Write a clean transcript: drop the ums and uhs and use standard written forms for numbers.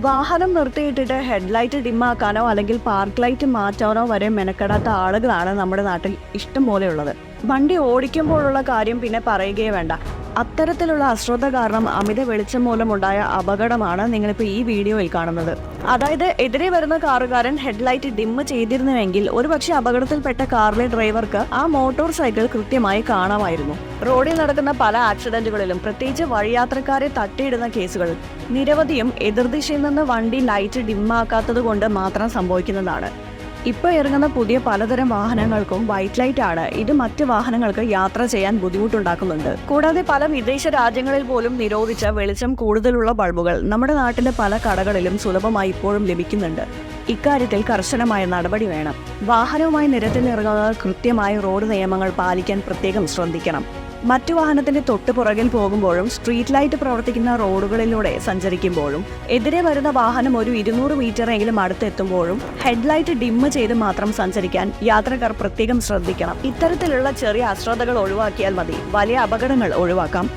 വാഹനം നിർത്തിയിട്ടിട്ട് ഹെഡ്ലൈറ്റ് ഡിമ്മാക്കാനോ അല്ലെങ്കിൽ park light മാറ്റാനോ വരെ മെനക്കെടാത്ത ആളുകളാണ് നമ്മുടെ നാട്ടിൽ ഇഷ്ടം പോലെയുള്ളത്. വണ്ടി ഓടിക്കുമ്പോഴുള്ള കാര്യം പിന്നെ പറയുകയേ വേണ്ട. അത്തരത്തിലുള്ള അശ്രദ്ധ കാരണം അമിത വെളിച്ചം മൂലമുണ്ടായ അപകടമാണ് നിങ്ങളിപ്പോൾ ഈ വീഡിയോയിൽ കാണുന്നത്. അതായത് എതിരെ വരുന്ന കാറുകാരൻ ഹെഡ്ലൈറ്റ് ഡിമ്മ് ചെയ്തിരുന്നുവെങ്കിൽ ഒരുപക്ഷെ അപകടത്തിൽപ്പെട്ട കാറിലെ ഡ്രൈവർക്ക് ആ മോട്ടോർ സൈക്കിൾ കൃത്യമായി കാണാമായിരുന്നു. റോഡിൽ നടക്കുന്ന പല ആക്സിഡന്റുകളിലും പ്രത്യേകിച്ച് വഴിയാത്രക്കാരെ തട്ടിയിടുന്ന കേസുകൾ നിരവധിയും എതിർദിശയിൽ നിന്ന് വണ്ടി ലൈറ്റ് ഡിമ്മാക്കാത്തത് കൊണ്ട് മാത്രം സംഭവിക്കുന്നതാണ്. ഇപ്പോൾ ഇറങ്ങുന്ന പുതിയ പലതരം വാഹനങ്ങൾക്കും വൈറ്റ് ലൈറ്റ് ആണ്. ഇത് മറ്റ് വാഹനങ്ങൾക്ക് യാത്ര ചെയ്യാൻ ബുദ്ധിമുട്ടുണ്ടാക്കുന്നുണ്ട്. കൂടാതെ പല വിദേശ രാജ്യങ്ങളിൽ പോലും നിരോധിച്ച വെളിച്ചം കൂടുതലുള്ള ബൾബുകൾ നമ്മുടെ നാട്ടിലെ പല കടകളിലും സുലഭമായി ഇപ്പോഴും ലഭിക്കുന്നുണ്ട്. ഇക്കാര്യത്തിൽ കർശനമായ നടപടി വേണം. വാഹനവുമായി നിരത്തിലിറങ്ങുന്നവർ കൃത്യമായി റോഡ് നിയമങ്ങൾ പാലിക്കാൻ പ്രത്യേകം ശ്രദ്ധിക്കണം. മറ്റു വാഹനത്തിന്റെ തൊട്ടു പുറകിൽ പോകുമ്പോഴും സ്ട്രീറ്റ് ലൈറ്റ് പ്രവർത്തിക്കുന്ന റോഡുകളിലൂടെ സഞ്ചരിക്കുമ്പോഴും എതിരെ വരുന്ന വാഹനം ഒരു 200 മീറ്ററെങ്കിലും അടുത്തെത്തുമ്പോഴും ഹെഡ്ലൈറ്റ് ഡിമ്മ് ചെയ്ത് മാത്രം സഞ്ചരിക്കാൻ യാത്രക്കാർ പ്രത്യേകം ശ്രദ്ധിക്കണം. ഇത്തരത്തിലുള്ള ചെറിയ അശ്രദ്ധകൾ ഒഴിവാക്കിയാൽ മതി വലിയ അപകടങ്ങൾ ഒഴിവാക്കാം.